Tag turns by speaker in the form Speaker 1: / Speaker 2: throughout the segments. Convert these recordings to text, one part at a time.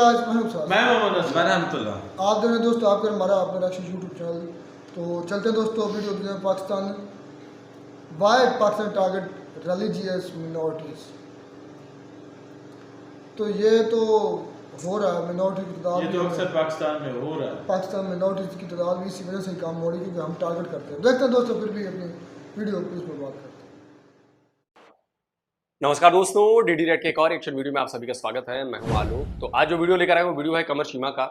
Speaker 1: साज महमूद साज
Speaker 2: मैं मोहम्मद अजमान रहमतुल्लाह।
Speaker 1: आप दोनों दोस्तों आपका हमारा आपका राशि यूट्यूब चैनल। तो चलते हैं दोस्तों वीडियो में Pakistan why Pakistan target religious minorities. तो ये तो हो रहा है मिनॉरिटी की तादाद
Speaker 2: ये तो अक्सर पाकिस्तान में हो रहा है।
Speaker 1: पाकिस्तान मिनॉरिटीज़ की तादाद भी इसी वजह से कम हो रही है क्योंकि हम टारगेट करते हैं। देखते हैं दोस्तों फिर भी अपनी वीडियो प्लीज में बात करते हैं।
Speaker 3: नमस्कार दोस्तों, डीडी रेड के एक और एक्शन वीडियो में आप सभी का स्वागत है। मैं हूं आलोक। तो आज जो वीडियो लेकर आए वो वीडियो है कमर शीमा का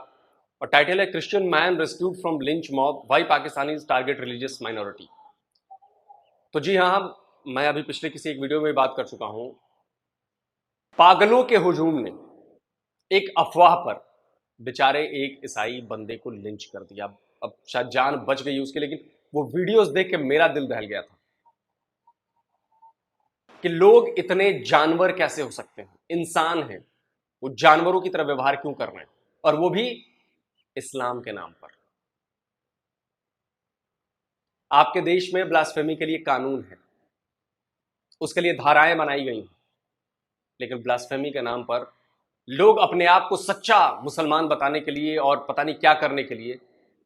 Speaker 3: और टाइटल है Christian man rescued from lynch mob why Pakistanis target religious minority. तो जी हाँ, मैं अभी पिछले किसी एक वीडियो में बात कर चुका हूं। पागलों के हुजूम ने एक अफवाह पर बेचारे एक ईसाई बंदे को लिंच कर दिया। अब शायद जान बच गई उसकी, लेकिन वो वीडियोस देख के मेरा दिल दहल गया था कि लोग इतने जानवर कैसे हो सकते हैं। इंसान हैं, वो जानवरों की तरह व्यवहार क्यों कर रहे हैं, और वो भी इस्लाम के नाम पर। आपके देश में ब्लास्फेमी के लिए कानून है, उसके लिए धाराएं बनाई गई हैं, लेकिन ब्लास्फेमी के नाम पर लोग अपने आप को सच्चा मुसलमान बताने के लिए और पता नहीं क्या करने के लिए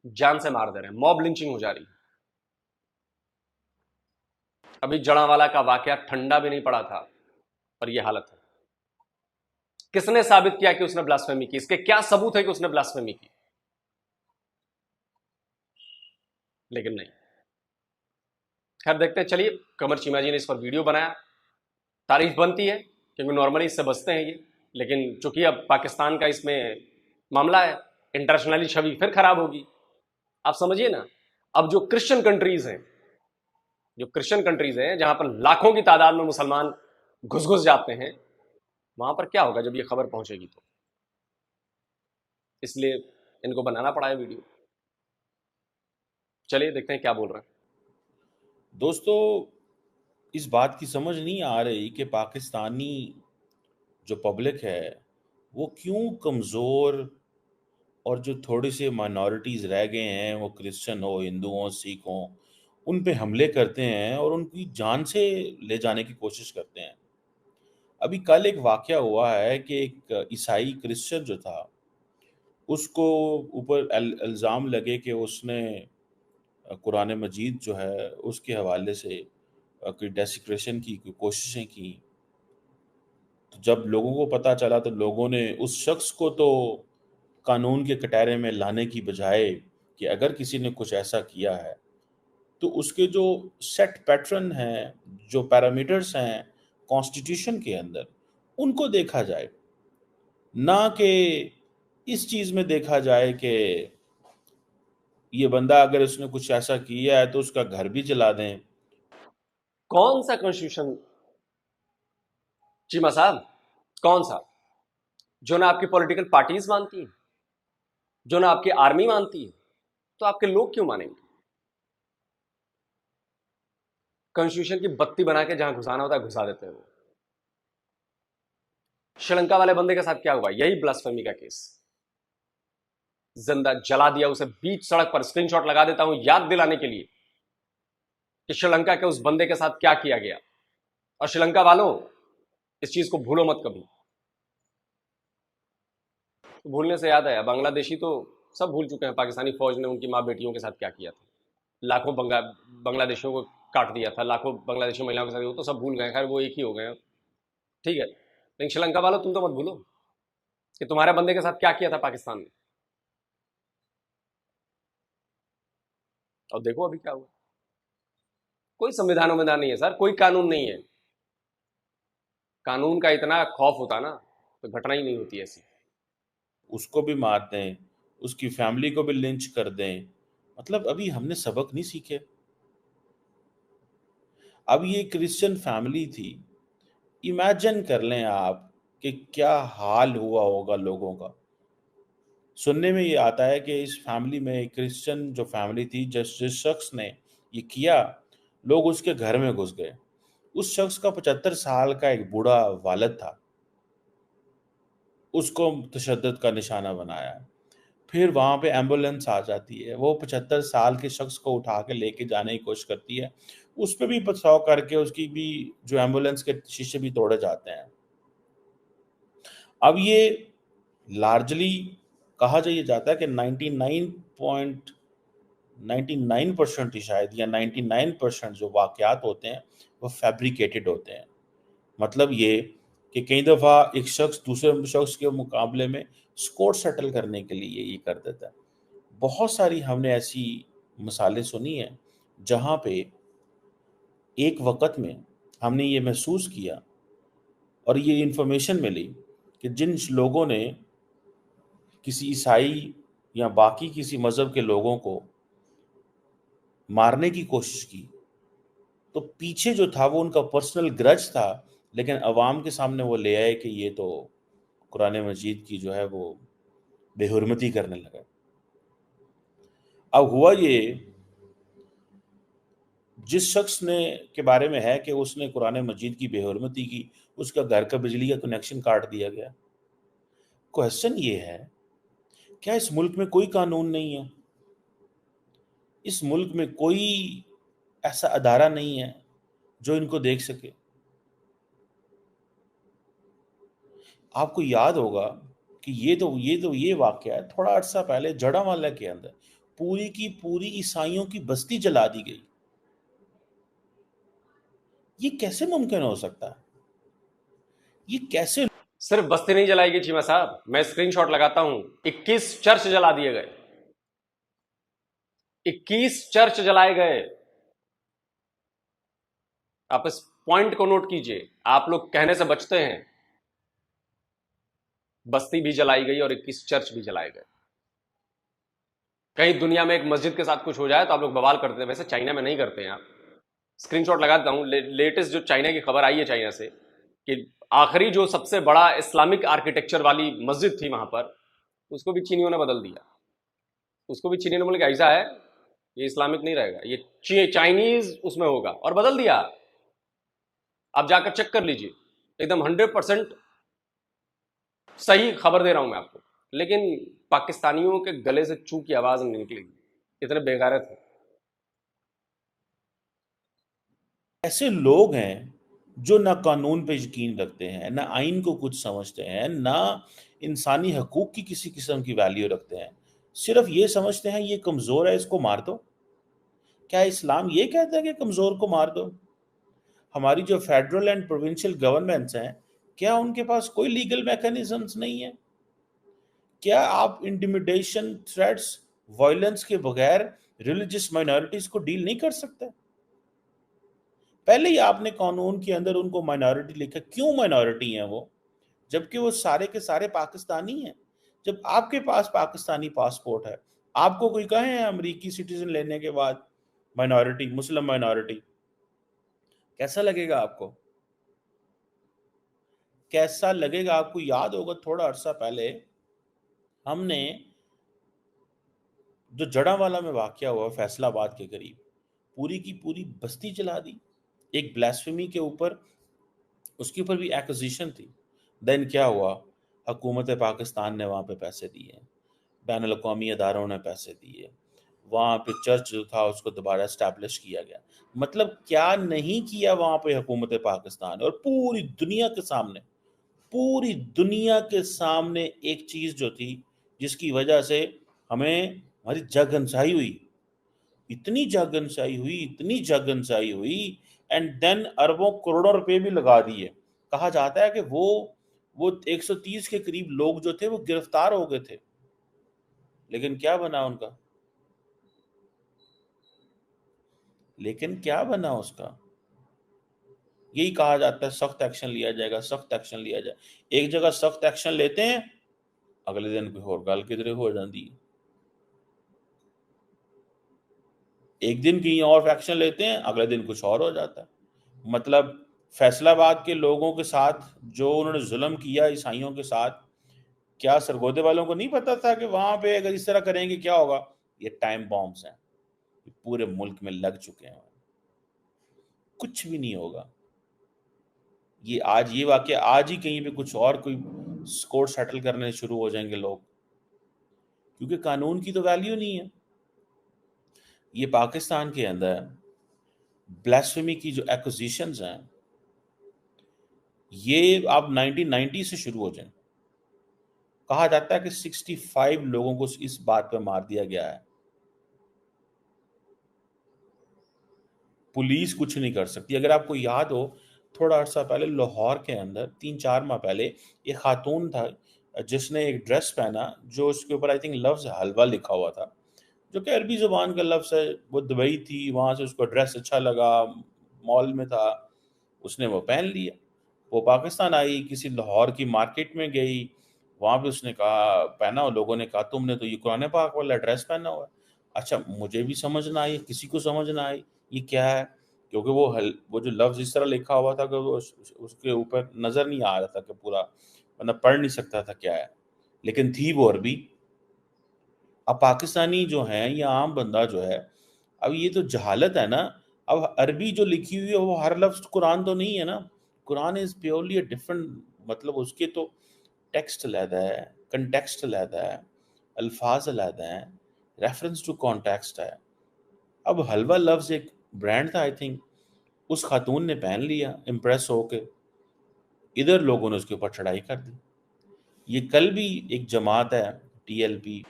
Speaker 3: जान से मार दे रहे हैं। मॉब लिंचिंग हो जा रही है। अभी जड़ावाला का वाकया ठंडा भी नहीं पड़ा था और यह हालत है। किसने साबित किया कि उसने ब्लास्फेमी की? इसके क्या सबूत है कि उसने ब्लास्फेमी की? लेकिन नहीं। खैर देखते हैं। चलिए, कमर चीमा जी ने इस पर वीडियो बनाया। तारीफ बनती है क्योंकि नॉर्मली इससे बचते हैं ये, लेकिन चूंकि अब पाकिस्तान का इसमें मामला है, इंटरनेशनली छवि फिर खराब होगी। आप समझिए ना, अब जो क्रिश्चियन कंट्रीज हैं जहां पर लाखों की तादाद में मुसलमान घुस जाते हैं, वहां पर क्या होगा जब ये खबर पहुंचेगी? तो इसलिए इनको बनाना पड़ा है वीडियो। चलिए देखते हैं क्या बोल रहे हैं।
Speaker 4: दोस्तों, इस बात की समझ नहीं आ रही कि पाकिस्तानी जो पब्लिक है वो क्यों कमज़ोर, और जो थोड़ी सी माइनॉरिटीज़ रह गए हैं, वो क्रिश्चियन हो, हिंदू हो, सिख हो, उन पे हमले करते हैं और उनकी जान से ले जाने की कोशिश करते हैं। अभी कल एक वाकया हुआ है कि एक ईसाई क्रिश्चियन जो था, उसको ऊपर इल्ज़ाम लगे कि उसने कुरान मजीद जो है उसके हवाले से कोई डेसिक्रेशन की कोई कोशिशें की। तो जब लोगों को पता चला तो लोगों ने उस शख्स को तो कानून के कटहरे में लाने की बजाय कि अगर किसी ने कुछ ऐसा किया है तो उसके जो सेट पैटर्न हैं, जो पैरामीटर्स हैं कॉन्स्टिट्यूशन के अंदर, उनको देखा जाए, ना कि इस चीज़ में देखा जाए कि ये बंदा अगर उसने कुछ ऐसा किया है तो उसका घर भी जला दें।
Speaker 3: कौन सा कॉन्स्टिट्यूशन चीमा साहब? कौन सा? जो ना आपकी पॉलिटिकल पार्टीज मानती है, जो ना आपकी आर्मी मानती है, तो आपके लोग क्यों मानेंगे? कॉन्स्टिट्यूशन की बत्ती बना के जहां घुसाना होता है घुसा देते हैं वो। श्रीलंका वाले बंदे के साथ क्या हुआ? यही ब्लास्फेमी का केस। जिंदा जला दिया उसे बीच सड़क पर। स्क्रीनशॉट लगा देता हूं याद दिलाने के लिए कि श्रीलंका के उस बंदे के साथ क्या किया गया। और श्रीलंका वालों, इस चीज को भूलो मत कभी। तो भूलने से याद आया, बांग्लादेशी तो सब भूल चुके हैं पाकिस्तानी फौज ने उनकी मां बेटियों के साथ क्या किया था। लाखों बांग्लादेशियों को काट दिया था, लाखों बांग्लादेशी महिलाओं के साथ, वो तो सब भूल गए। खैर वो एक ही हो गए, ठीक है। लेकिन श्रीलंका वालों, तुम तो मत भूलो कि तुम्हारे बंदे के साथ क्या किया था पाकिस्तान ने। और देखो अभी क्या हुआ। कोई संविधान नहीं है सर, कोई कानून नहीं है। कानून का इतना खौफ होता ना तो घटना ही नहीं होती ऐसी।
Speaker 4: उसको भी मार दें, उसकी फैमिली को भी लिंच कर दें। मतलब अभी हमने सबक नहीं सीखे। अब ये क्रिश्चियन फैमिली थी, इमेजिन कर लें आप कि क्या हाल हुआ होगा लोगों का। सुनने में ये आता है कि इस फैमिली में, एक क्रिश्चियन जो फैमिली थी, जिस शख्स ने ये किया, लोग उसके घर में घुस गए। उस शख्स का 75 साल का एक बूढ़ा वालिद था, उसको तशद्दुद का निशाना बनाया। फिर वहाँ पे एम्बुलेंस आ जाती है, वो 75 साल के शख्स को उठा के लेके जाने की कोशिश करती है। उस पे भी पथराव करके उसकी भी जो एम्बुलेंस के शीशे भी तोड़े जाते हैं। अब ये लार्जली कहा जाइए जाता है कि 99% ही शायद या 99% जो वाकयात होते हैं वो फैब्रिकेटेड होते हैं। मतलब ये कि कई दफ़ा एक शख्स दूसरे शख्स के मुकाबले में स्कोर सेटल करने के लिए ये कर देता है। बहुत सारी हमने ऐसी मिसालें सुनी हैं जहाँ पे एक वक़्त में हमने ये महसूस किया और ये इन्फॉर्मेशन मिली कि जिन लोगों ने किसी ईसाई या बाकी किसी मज़हब के लोगों को मारने की कोशिश की, तो पीछे जो था वो उनका पर्सनल ग्रज था, लेकिन अवाम के सामने वो ले आए कि ये तो कुरान मजीद की जो है वो बेहुरमती करने लगा। अब हुआ ये, जिस शख्स ने के बारे में है कि उसने कुरान मजीद की बेहुरमती की, उसका घर का बिजली का कनेक्शन काट दिया गया। क्वेश्चन ये है, क्या इस मुल्क में कोई कानून नहीं है? इस मुल्क में कोई ऐसा अदारा नहीं है जो इनको देख सके? आपको याद होगा कि ये वाकया है, थोड़ा अर्सा पहले जड़ावाला के अंदर पूरी की पूरी ईसाइयों की बस्ती जला दी गई। ये कैसे मुमकिन हो सकता है? ये कैसे?
Speaker 3: सिर्फ बस्ती नहीं जलाई गई चीमा साहब, मैं स्क्रीनशॉट लगाता हूं। 21 चर्च जला दिए गए, 21 चर्च जलाए गए। आप इस पॉइंट को नोट कीजिए। आप लोग कहने से बचते हैं, बस्ती भी जलाई गई और 21 चर्च भी जलाए गए। कहीं दुनिया में एक मस्जिद के साथ कुछ हो जाए तो आप लोग बवाल करते हैं, वैसे चाइना में नहीं करते हैं। आप स्क्रीनशॉट लगाता हूं, लेटेस्ट जो चाइना की खबर आई है चाइना से, कि आखिरी जो सबसे बड़ा इस्लामिक आर्किटेक्चर वाली मस्जिद थी वहां पर, उसको भी चीनियों ने बदल दिया। उसको भी चीनियों ने बोले कि ऐसा है, ये इस्लामिक नहीं रहेगा, ये चाइनीज उसमें होगा, और बदल दिया। आप जाकर चेक कर लीजिए, एकदम 100% सही खबर दे रहा हूं मैं आपको। लेकिन पाकिस्तानियों के गले से चू की आवाज नहीं निकलेगी, इतने बेगारत हैं।
Speaker 4: ऐसे लोग हैं जो ना कानून पे यकीन रखते हैं, ना आइन को कुछ समझते हैं, ना इंसानी हकूक की किसी किस्म की वैल्यू रखते हैं। सिर्फ ये समझते हैं ये कमज़ोर है, इसको मार दो। क्या इस्लाम ये कहता है कि कमज़ोर को मार दो? हमारी जो फेडरल एंड प्रोविंशियल गवर्नमेंट्स हैं, क्या उनके पास कोई लीगल मैकेनिज्म्स नहीं है? क्या आप इंटिमिडेशन, थ्रेट्स, वायलेंस के बगैर रिलीजियस माइनॉरिटीज को डील नहीं कर सकते? पहले ही आपने कानून के अंदर उनको माइनॉरिटी लिखा। क्यों माइनॉरिटी हैं वो, जबकि वो सारे के सारे पाकिस्तानी हैं? जब आपके पास पाकिस्तानी पासपोर्ट है, आपको कोई कहे अमेरिकी सिटीजन लेने के बाद माइनॉरिटी, मुस्लिम माइनॉरिटी, कैसा लगेगा आपको? कैसा लगेगा आपको? याद होगा थोड़ा अरसा पहले हमने जो जड़ावाला में वाकया हुआ फैसलाबाद के करीब, पूरी की पूरी बस्ती जला दी। एक ब्लास्फेमी के ऊपर, उसके ऊपर भी एक्विजिशन थी। देन क्या हुआ, हुकूमत पाकिस्तान ने वहाँ पे पैसे दिए, बैन अल-अक़वामी अदारों ने पैसे दिए, वहाँ पे चर्च जो था उसको दोबारा इस्टेब्लिश किया गया। मतलब क्या नहीं किया वहाँ पे हुकूमत पाकिस्तान, और पूरी दुनिया के सामने एक चीज़ जो थी जिसकी वजह से हमें हमारी जगहंसाई हुई, इतनी जगहंसाई हुई, एंड देन अरबों करोड़ों रुपए भी लगा दिए। कहा जाता है कि वो 130 के करीब लोग जो थे वो गिरफ्तार हो गए थे, लेकिन क्या बना उनका? लेकिन क्या बना उसका? यही कहा जाता है सख्त एक्शन लिया जाएगा, सख्त एक्शन लिया जाए। एक जगह सख्त एक्शन लेते हैं, अगले दिन कोई और गल किधरे हो जाती है। एक दिन कहीं और एक्शन लेते हैं, अगले दिन कुछ और हो जाता है। मतलब फैसलाबाद के लोगों के साथ जो उन्होंने जुल्म किया ईसाइयों के साथ, क्या सरगोदे वालों को नहीं पता था कि वहां पे अगर इस तरह करेंगे क्या होगा? ये टाइम बॉम्ब्स हैं, ये पूरे मुल्क में लग चुके हैं, कुछ भी नहीं होगा। ये वाकया आज ही कहीं पे कुछ और कोई स्कोर सेटल करने शुरू हो जाएंगे लोग, क्योंकि कानून की तो वैल्यू नहीं है। ये पाकिस्तान के अंदर ब्लास्फेमी की जो एक्विजिशंस हैं, ये आप 1990 से शुरू हो जाएं। कहा जाता है कि 65 लोगों को इस बात पे मार दिया गया है। पुलिस कुछ नहीं कर सकती। अगर आपको याद हो, थोड़ा अर्सा पहले लाहौर के अंदर 3-4 माह पहले एक खातून था जिसने एक ड्रेस पहना जो उसके ऊपर आई थिंक लफ्ज हलवा लिखा हुआ था, जो कि अरबी जुबान का लफ्ज है। वो दुबई थी, वहां से उसको ड्रेस अच्छा लगा, मॉल में था, उसने वो पहन लिया। वो पाकिस्तान आई, किसी लाहौर की मार्केट में गई, वहां पे उसने कहा पहना, और लोगों ने कहा तुमने तो ये कुरान पाक वाला ड्रेस पहना हुआ है। अच्छा, मुझे भी समझ ना आई, किसी को समझ ना आई ये क्या है, क्योंकि वो जो लफ्ज इस तरह लिखा हुआ था कि वो उसके ऊपर नजर नहीं आ रहा था कि पूरा, मतलब पढ़ नहीं सकता था क्या है, लेकिन थी वो अरबी। अब पाकिस्तानी जो है या आम बंदा जो है, अब ये तो जहालत है ना। अब अरबी जो लिखी हुई है वो हर लफ्ज कुरान तो नहीं है ना। Quran is purely a different, मतलब उसके तो टेक्स्ट अलहदा है, कंटेक्स्ट अलहदा है, अल्फाज अलहदा है, रेफरेंस टू कॉन्टेक्स्ट है। अब हलवा लफ्ज एक ब्रांड था आई थिंक, उस खातून ने पहन लिया इम्प्रेस होके, इधर लोगों ने उसके ऊपर चढ़ाई कर दी। ये कल भी एक जमात है TLP।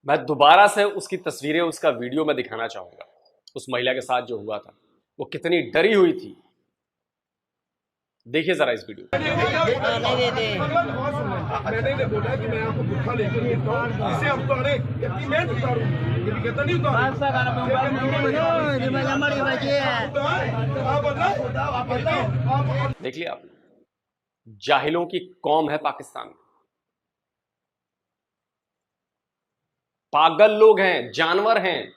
Speaker 3: मैं दोबारा से उसकी तस्वीरें, उसका वीडियो में दिखाना चाहूंगा। उस महिला के साथ जो हुआ था, वो कितनी डरी हुई थी। देखिए जरा इस वीडियो।
Speaker 5: मैंने इन्हें बोला कि मैं आपको भूखा लेकर देता हूँ, इससे हम उतारे, इतनी मेहनत उतारूँ, ये भी कहता नहीं उतार।
Speaker 3: देख लिया आपने, जाहिलों की कौम है पाकिस्तान में। पागल लोग हैं, जानवर हैं,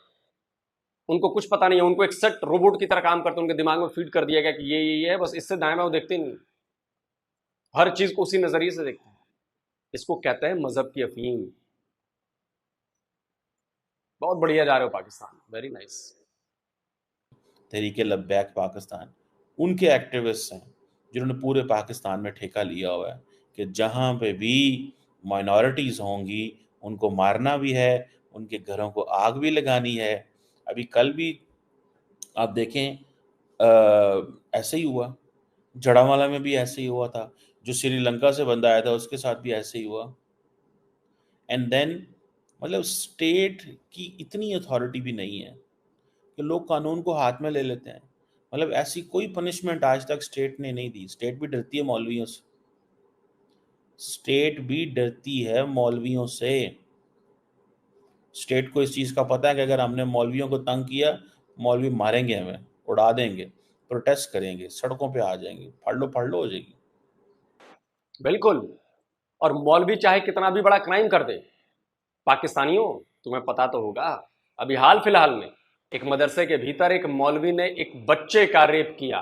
Speaker 3: उनको कुछ पता नहीं है। उनको एक सेट रोबोट की तरह काम करते, उनके दिमाग में फीड कर दिया गया कि ये है, बस इससे दाएं बाएं वो देखते नहीं, हर चीज को उसी नजरिए से देखते हैं। इसको कहते हैं मजहब की अफीम। बहुत बढ़िया जा रहे हो पाकिस्तान, वेरी नाइस।
Speaker 4: तहरीके लब्बैक पाकिस्तान, उनके एक्टिविस्ट हैं जिन्होंने पूरे पाकिस्तान में ठेका लिया हुआ है कि जहाँ पे भी माइनॉरिटीज़ होंगी उनको मारना भी है, उनके घरों को आग भी लगानी है। अभी कल भी आप देखें, ऐसे ही हुआ, जड़ावाला में भी ऐसे ही हुआ था, जो श्रीलंका से बंदा आया था उसके साथ भी ऐसे ही हुआ। एंड देन मतलब स्टेट की इतनी अथॉरिटी भी नहीं है कि लोग कानून को हाथ में ले लेते हैं। मतलब ऐसी कोई पनिशमेंट आज तक स्टेट ने नहीं दी। स्टेट भी डरती है मौलवियों से, स्टेट भी डरती है मौलवियों से। स्टेट को इस चीज़ का पता है कि अगर हमने मौलवियों को तंग किया, मौलवी मारेंगे, हमें उड़ा देंगे, प्रोटेस्ट करेंगे, सड़कों पे आ जाएंगे, फाड़ लो हो जाएगी।
Speaker 3: बिल्कुल। और मौलवी चाहे कितना भी बड़ा क्राइम कर दे, पाकिस्तानियों तुम्हें पता तो होगा, अभी हाल फिलहाल में एक मदरसे के भीतर एक मौलवी ने एक बच्चे का रेप किया,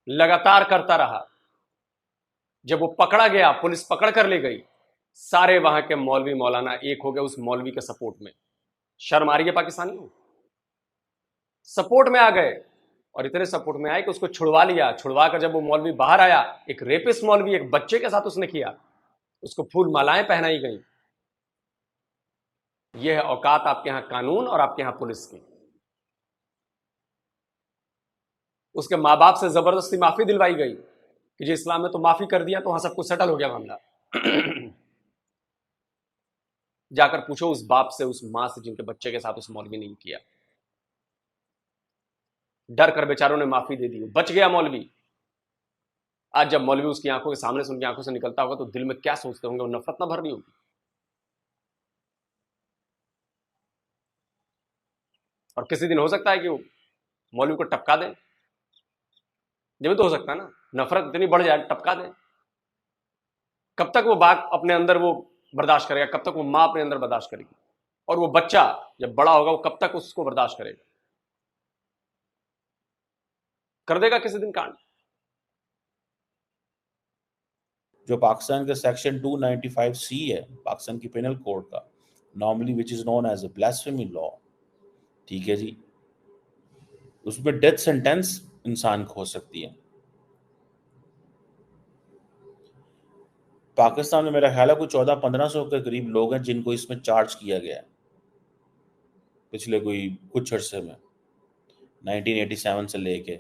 Speaker 3: लगातार करता रहा। जब वो पकड़ा गया, पुलिस पकड़ कर ले गई, सारे वहां के मौलवी मौलाना एक हो गए उस मौलवी के सपोर्ट में। शर्म आ रही है पाकिस्तानियों? सपोर्ट में आ गए, और इतने सपोर्ट में आए कि उसको छुड़वा लिया। छुड़वा कर जब वो मौलवी बाहर आया, एक रेपिस्ट मौलवी एक बच्चे के साथ उसने किया, उसको फूल मालाएं पहनाई गई। यह है औकात आपके यहां कानून और आपके यहां पुलिस की। उसके मां बाप से जबरदस्ती माफी दिलवाई गई कि जी इस्लाम में तो माफी कर दिया तो वहां सब कुछ सेटल हो गया मामला। जाकर पूछो उस बाप से, उस मां से जिनके बच्चे के साथ उस मौलवी ने किया। डर कर बेचारों ने माफी दे दी, बच गया मौलवी। आज जब मौलवी उसकी आंखों के सामने से, उनकी आंखों से निकलता होगा तो दिल में क्या सोचते होंगे, वो नफरत ना भर रही होगी। और किसी दिन हो सकता है कि वो मौलवी को टपका दें, जब तो हो सकता है ना, नफरत इतनी बढ़ जाए टपका दें। कब तक वो बात अपने अंदर वो बर्दाश्त करेगा, कब तक वो मां अपने अंदर बर्दाश्त करेगी, और वो बच्चा जब बड़ा होगा वो कब तक उसको बर्दाश्त करेगा। कर देगा किसी दिन कांड।
Speaker 4: जो पाकिस्तान का सेक्शन 295C है पाकिस्तान की पेनल कोड का, normally which is known as a blasphemy law, ठीक है जी, उसमें डेथ सेंटेंस इंसान को हो सकती है। पाकिस्तान में मेरा ख्याल है कोई 1400-1500 के करीब लोग हैं जिनको इसमें चार्ज किया गया है पिछले कुछ अरसे में, 1987 से लेके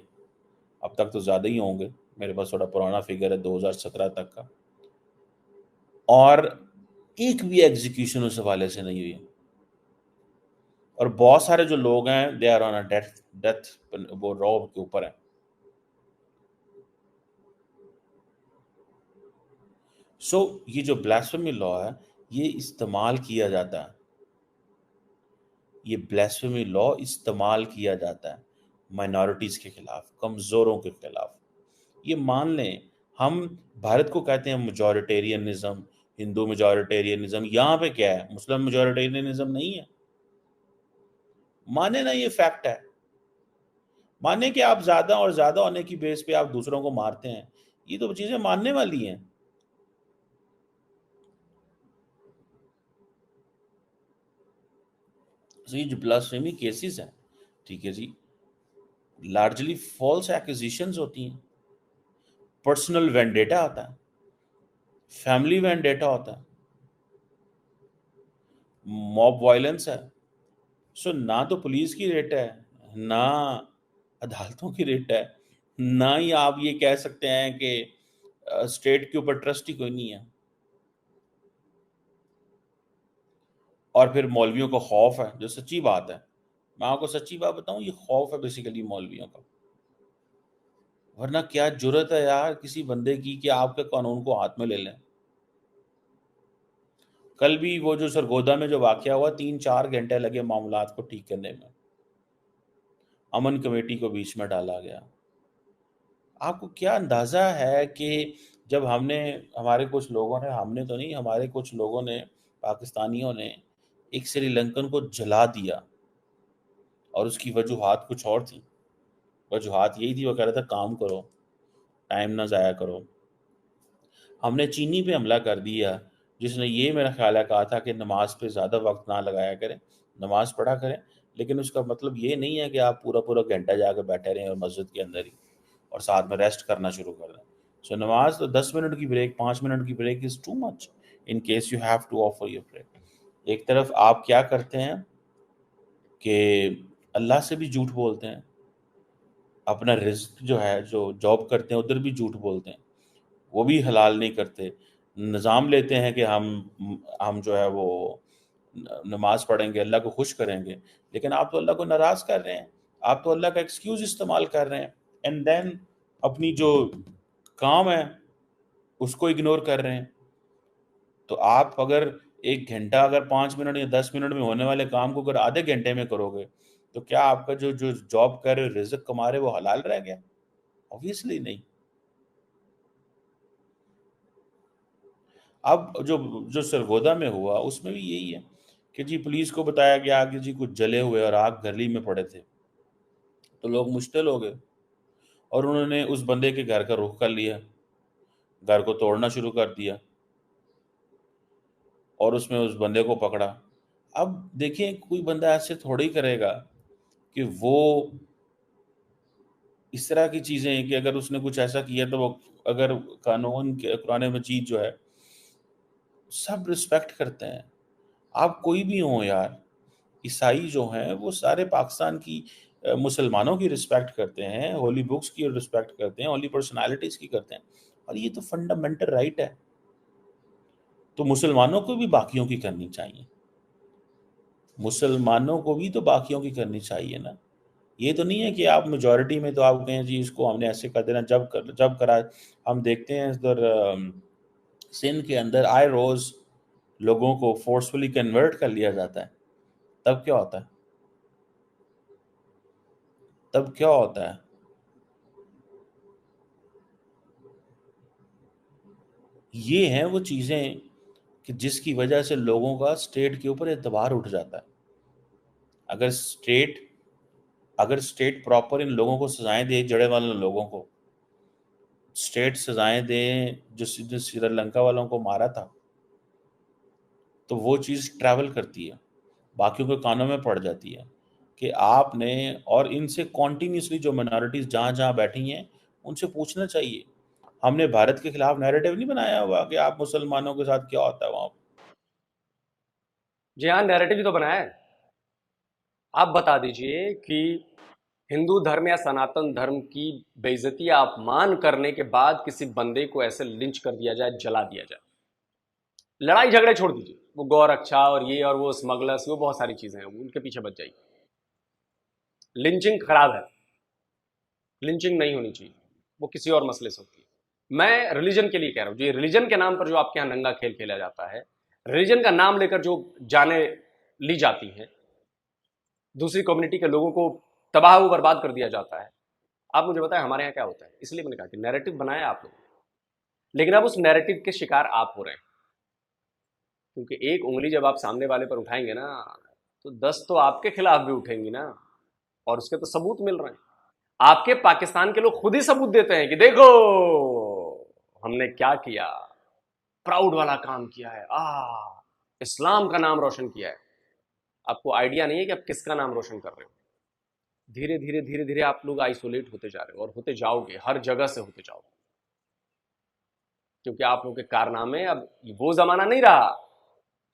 Speaker 4: अब तक तो ज़्यादा ही होंगे। मेरे पास थोड़ा पुराना फिगर है 2017 तक का। और एक भी एग्जीक्यूशन उस हवाले से नहीं हुई। और बहुत सारे जो लोग हैं they are on a death death वो रॉब के ऊपर है। सो ये जो ब्लास्फेमी लॉ है ये इस्तेमाल किया जाता है, ये ब्लास्फेमी लॉ इस्तेमाल किया जाता है माइनॉरिटीज के खिलाफ, कमजोरों के खिलाफ। ये मान लें हम भारत को कहते हैं मेजॉरिटेरियनिज्म, हिंदू मेजॉरिटेरियनिज्म, यहाँ पे क्या है, मुस्लिम मेजॉरिटेरियनिज्म नहीं है। माने ना, ये फैक्ट है। माने कि आप ज्यादा और ज्यादा होने की बेस पे आप दूसरों को मारते हैं, ये तो चीजें मानने वाली हैं। तो ये जो ब्लास्फेमी केसेस हैं, ठीक है जी, लार्जली फॉल्स एक्यूजेशंस होती हैं, पर्सनल वेंडेटा होता है, फैमिली वेंडेटा होता है, मॉब वायलेंस है। सो ना तो पुलिस की रेट है, ना अदालतों की रेट है, ना ही आप ये कह सकते हैं कि स्टेट के ऊपर ट्रस्ट ही कोई नहीं है। और फिर मौलवियों को खौफ है, जो सच्ची बात है। मैं आपको सच्ची बात बताऊं, ये खौफ है बेसिकली मौलवियों का। वरना क्या जुर्रत है यार किसी बंदे की कि आपके कानून को हाथ में ले लें। कल भी वो जो सरगोदा में जो वाकया हुआ, 3-4 घंटे लगे मामलात को ठीक करने में, अमन कमेटी को बीच में डाला गया। आपको क्या अंदाजा है कि जब हमारे कुछ लोगों ने, हमने तो नहीं, हमारे कुछ लोगों ने, पाकिस्तानियों ने एक श्रीलंकन को जला दिया और उसकी वजूहात कुछ और थी। वजूहात यही थी, वो कह रहा था काम करो, टाइम ना ज़ाया करो। हमने चीनी पे हमला कर दिया, जिसने ये मेरा ख्याल है कहा था कि नमाज पे ज़्यादा वक्त ना लगाया करें, नमाज पढ़ा करें। लेकिन उसका मतलब ये नहीं है कि आप पूरा पूरा घंटा जाकर बैठे रहें और मस्जिद के अंदर ही और साथ में रेस्ट करना शुरू कर दें। सो नमाज तो 10 मिनट की ब्रेक, 5 मिनट की break is too much in case you have to offer your break. एक तरफ आप क्या करते हैं कि अल्लाह से भी झूठ बोलते हैं, अपना रिस्क जो है, जो जॉब करते हैं उधर भी झूठ बोलते हैं, वो भी हलाल नहीं करते। निज़ाम लेते हैं कि हम जो है वो नमाज पढ़ेंगे, अल्लाह को खुश करेंगे, लेकिन आप तो अल्लाह को नाराज़ कर रहे हैं। आप तो अल्लाह का एक्सक्यूज़ इस्तेमाल कर रहे हैं, एंड देन अपनी जो काम है उसको इग्नोर कर रहे हैं। तो आप अगर 1 घंटा, अगर 5 मिनट या 10 मिनट में होने वाले काम को अगर आधे घंटे में करोगे, तो क्या आपका जो जो जॉब कर रहे हो, रिज़्क कमा रहे हो, वो हलाल रह गया? ऑब्वियसली नहीं। अब जो जो सरगोदा में हुआ उसमें भी यही है कि जी पुलिस को बताया गया कि जी कुछ जले हुए और आग गली में पड़े थे, तो लोग मुश्तिल हो गए और उन्होंने उस बंदे के घर का रुख कर लिया, घर को तोड़ना शुरू कर दिया और उसमें उस बंदे को पकड़ा। अब देखिए, कोई बंदा ऐसे थोड़ा ही करेगा कि वो इस तरह की चीज़ें, कि अगर उसने कुछ ऐसा किया तो वो, अगर कानून के कुरान मजीद जो है सब रिस्पेक्ट करते हैं, आप कोई भी हो यार, ईसाई जो हैं वो सारे पाकिस्तान की मुसलमानों की रिस्पेक्ट करते हैं, होली बुक्स की रिस्पेक्ट करते हैं, होली पर्सनालिटीज़ की करते हैं, और ये तो फंडामेंटल राइट है। तो मुसलमानों को भी बाकियों की करनी चाहिए, मुसलमानों को भी तो बाकियों की करनी चाहिए ना। ये तो नहीं है कि आप मेजॉरिटी में तो आप कहें जी इसको हमने ऐसे कर देना, जब करा। हम देखते हैं इधर सिंध के अंदर आए रोज़ लोगों को फोर्सफुली कन्वर्ट कर लिया जाता है, तब क्या होता है? तब क्या होता है? ये हैं वो चीज़ें कि जिसकी वजह से लोगों का स्टेट के ऊपर एतबार उठ जाता है। अगर स्टेट अगर स्टेट प्रॉपर इन लोगों को सजाएं दे, जड़े वाले लोगों को स्टेट सजाएं दें, जो श्रीलंका वालों को मारा था, तो वो चीज़ ट्रैवल करती है, बाकियों के कानों में पड़ जाती है कि आपने, और इनसे कॉन्टीन्यूसली जो माइनॉरिटीज़ जहाँ जहाँ बैठी हैं उनसे पूछना चाहिए। हमने भारत के खिलाफ नैरेटिव नहीं बनाया हुआ कि आप मुसलमानों के साथ क्या होता है वहाँ।
Speaker 3: जी हाँ, नैरेटिव ही तो बनाया है। आप बता दीजिए कि हिंदू धर्म या सनातन धर्म की बेइज्जती या अपमान करने के बाद किसी बंदे को ऐसे लिंच कर दिया जाए, जला दिया जाए, लड़ाई झगड़े छोड़ दीजिए, वो गौरक्षा और ये और वो स्मगलर्स, वो बहुत सारी चीजें हैं, उनके पीछे बच जाइए। लिंचिंग खराब है, लिंचिंग नहीं होनी चाहिए, वो किसी और मसले से होती है। मैं रिलीजन के लिए कह रहा हूं, जो ये रिलीजन के नाम पर जो आपके यहां नंगा खेल खेला जाता है, रिलीजन का नाम लेकर जो जाने ली जाती हैं, दूसरी कम्युनिटी के लोगों को तबाह व बर्बाद कर दिया जाता है। आप मुझे बताएं हमारे यहाँ क्या होता है। इसलिए मैंने कहा कि नैरेटिव बनाया आप लोग, लेकिन अब उस नैरेटिव के शिकार आप हो रहे हैं, क्योंकि एक उंगली जब आप सामने वाले पर उठाएंगे ना, तो 10 तो आपके खिलाफ भी उठेंगी ना, और उसके तो सबूत मिल रहे हैं। आपके पाकिस्तान के लोग खुद ही सबूत देते हैं कि देखो हमने क्या किया, प्राउड वाला काम किया है, इस्लाम का नाम रोशन किया है। आपको आइडिया नहीं है कि आप किसका नाम रोशन कर रहे हो। धीरे धीरे धीरे धीरे आप लोग आइसोलेट होते जा रहे हो, और होते जाओगे, हर जगह से होते जाओगे, क्योंकि आप लोगों के कारनामे, अब वो जमाना नहीं रहा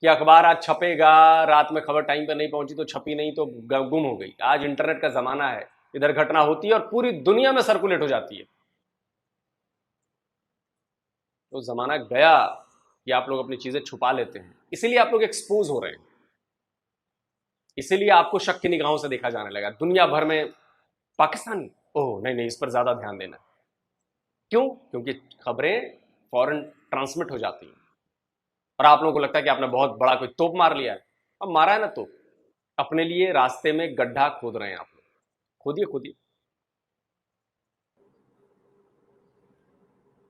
Speaker 3: कि अखबार आज छपेगा, रात में खबर टाइम पे नहीं पहुंची तो छपी नहीं तो गुम हो गई। आज इंटरनेट का जमाना है, इधर घटना होती है और पूरी दुनिया में सर्कुलेट हो जाती है। तो जमाना गया कि आप लोग अपनी चीजें छुपा लेते हैं, इसीलिए आप लोग एक्सपोज हो रहे हैं, इसीलिए आपको शक की निगाहों से देखा जाने लगा दुनिया भर में। पाकिस्तानी, ओह नहीं नहीं, इस पर ज्यादा ध्यान देना। क्यों? क्योंकि खबरें फौरन ट्रांसमिट हो जाती हैं, और आप लोगों को लगता है कि आपने बहुत बड़ा कोई तोप मार लिया है। अब मारा है ना तोप, अपने लिए रास्ते में गड्ढा खोद रहे हैं आप लोग। खोदिए खोदिए।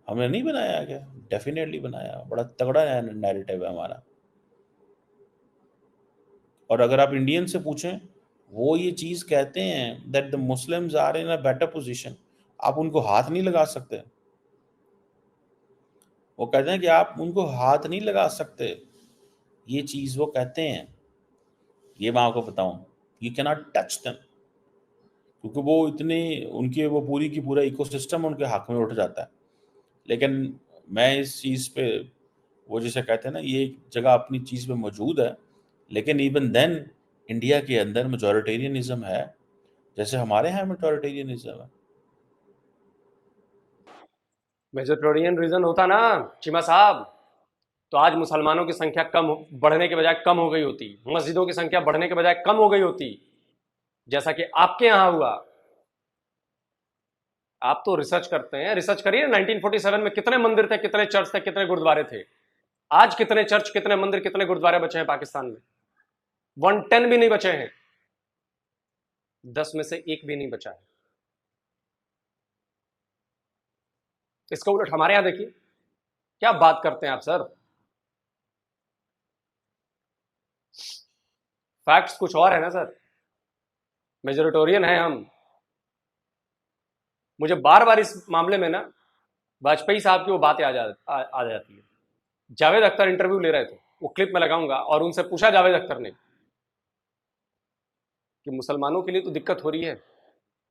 Speaker 4: हमने नहीं बनाया क्या? डेफिनेटली बनाया, बड़ा तगड़ा नैरेटिव है हमारा। और अगर आप इंडियन से पूछें, वो ये चीज कहते हैं that the Muslims are in a better position, आप उनको हाथ नहीं लगा सकते। वो कहते हैं कि आप उनको हाथ नहीं लगा सकते, ये चीज वो कहते हैं। ये मैं आपको बताऊं, you can not touch them, क्योंकि वो इतने, उनके वो पूरी की पूरा इकोसिस्टम उनके हक में उठ जाता है। लेकिन मैं इस चीज पे, वो जैसे कहते हैं ना, ये एक जगह अपनी चीज पे मौजूद है, लेकिन इवन देन इंडिया के अंदर मेजॉरिटेरियनिज्म है, जैसे हमारे यहाँ मेजॉरिटेरियनिज्म है।
Speaker 3: मेजोरिटेरियन रीजन होता ना चीमा साहब, तो आज मुसलमानों की संख्या बढ़ने के बजाय कम हो गई होती, मस्जिदों की संख्या बढ़ने के बजाय कम हो गई होती, जैसा कि आपके यहां हुआ। आप तो रिसर्च करते हैं, रिसर्च करिए 1947 में कितने मंदिर थे, कितने चर्च थे, कितने गुरुद्वारे थे। आज कितने चर्च, कितने मंदिर, कितने गुरुद्वारे बचे हैं पाकिस्तान में? 110 भी नहीं बचे हैं, 10 में से एक भी नहीं बचा है। इसका उलट हमारे यहां देखिए, क्या बात करते हैं आप सर। फैक्ट्स कुछ और है ना सर, मेजोरिटेरियन है हम। मुझे बार बार इस मामले में ना वाजपेयी साहब की वो बातें आ जाती है। जावेद अख्तर इंटरव्यू ले रहे थे, वो क्लिप में लगाऊंगा, और उनसे पूछा जावेद अख्तर ने कि मुसलमानों के लिए तो दिक्कत हो रही है,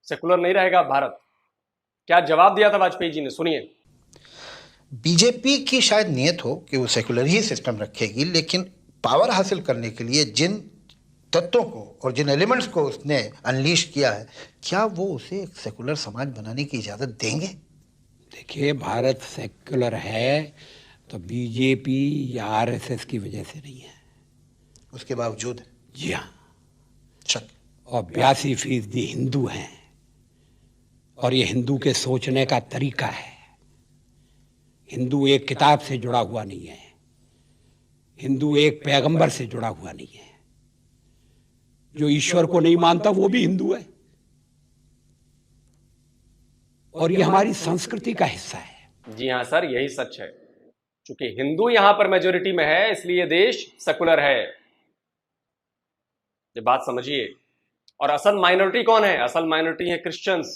Speaker 3: सेकुलर नहीं रहेगा भारत। क्या जवाब दिया था वाजपेयी जी ने, सुनिए।
Speaker 6: बीजेपी की शायद नियत हो कि वो सेकुलर ही सिस्टम रखेगी, लेकिन पावर हासिल करने के लिए जिन तत्वों को और जिन एलिमेंट्स को उसने अनलीश किया है, क्या वो उसे एक सेकुलर समाज बनाने की इजाज़त देंगे?
Speaker 7: देखिए, भारत सेकुलर है तो बीजेपी या आरएसएस की वजह से नहीं है,
Speaker 6: उसके बावजूद।
Speaker 7: जी हाँ।
Speaker 6: शक।
Speaker 7: और 82% हिंदू हैं, और ये हिंदू के सोचने का तरीका है। हिंदू एक किताब से जुड़ा हुआ नहीं है, हिंदू एक पैगंबर से जुड़ा हुआ नहीं है। जो ईश्वर को नहीं मानता वो भी हिंदू है, और ये हमारी संस्कृति का हिस्सा है।
Speaker 3: जी हाँ सर, यही सच है। चूंकि हिंदू यहां पर मेजोरिटी में है, इसलिए देश सेकुलर है, ये बात समझिए। और असल माइनॉरिटी कौन है? असल माइनॉरिटी है क्रिश्चियंस,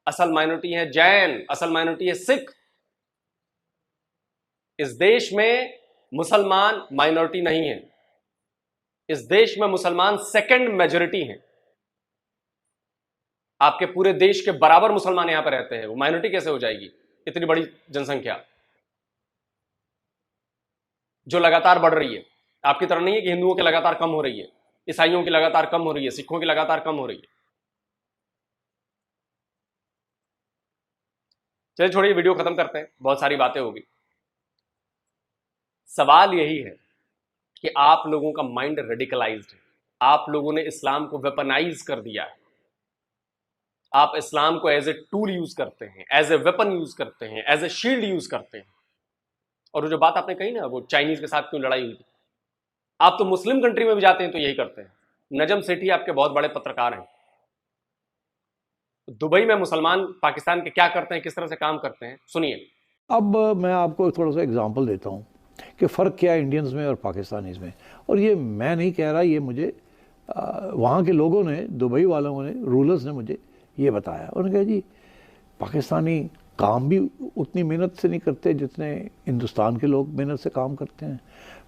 Speaker 3: असल माइनॉरिटी है जैन, असल माइनॉरिटी है सिख। इस देश में मुसलमान माइनॉरिटी नहीं है, इस देश में मुसलमान सेकंड मेजॉरिटी हैं। आपके पूरे देश के बराबर मुसलमान यहां पर रहते हैं, वो माइनॉरिटी कैसे हो जाएगी? इतनी बड़ी जनसंख्या जो लगातार बढ़ रही है। आपकी तरह नहीं है कि हिंदुओं की लगातार कम हो रही है, ईसाइयों की लगातार कम हो रही है, सिखों की लगातार कम हो रही है। चलिए छोड़िए, वीडियो खत्म करते हैं, बहुत सारी बातें होगी। सवाल यही है कि आप लोगों का माइंड रेडिकलाइज्ड है, आप लोगों ने इस्लाम को वेपनाइज कर दिया है, आप इस्लाम को एज ए टूल यूज करते हैं, एज ए वेपन यूज करते हैं, एज ए शील्ड यूज करते हैं। और वो जो बात आपने कही ना, वो चाइनीज के साथ क्यों लड़ाई हुई थी, आप तो मुस्लिम कंट्री में भी जाते हैं तो यही करते हैं। नजम सेठी आपके बहुत बड़े पत्रकार हैं, दुबई में मुसलमान पाकिस्तान के क्या करते हैं, किस तरह से काम करते हैं, सुनिए।
Speaker 8: अब मैं आपको थोड़ा सा एग्जांपल देता हूँ कि फ़र्क क्या है इंडियंस में और पाकिस्तानीज़ में। और ये मैं नहीं कह रहा, ये मुझे वहाँ के लोगों ने, दुबई वालों ने, रूलर्स ने मुझे ये बताया। उन्होंने कहा जी पाकिस्तानी काम भी उतनी मेहनत से नहीं करते जितने हिंदुस्तान के लोग मेहनत से काम करते हैं।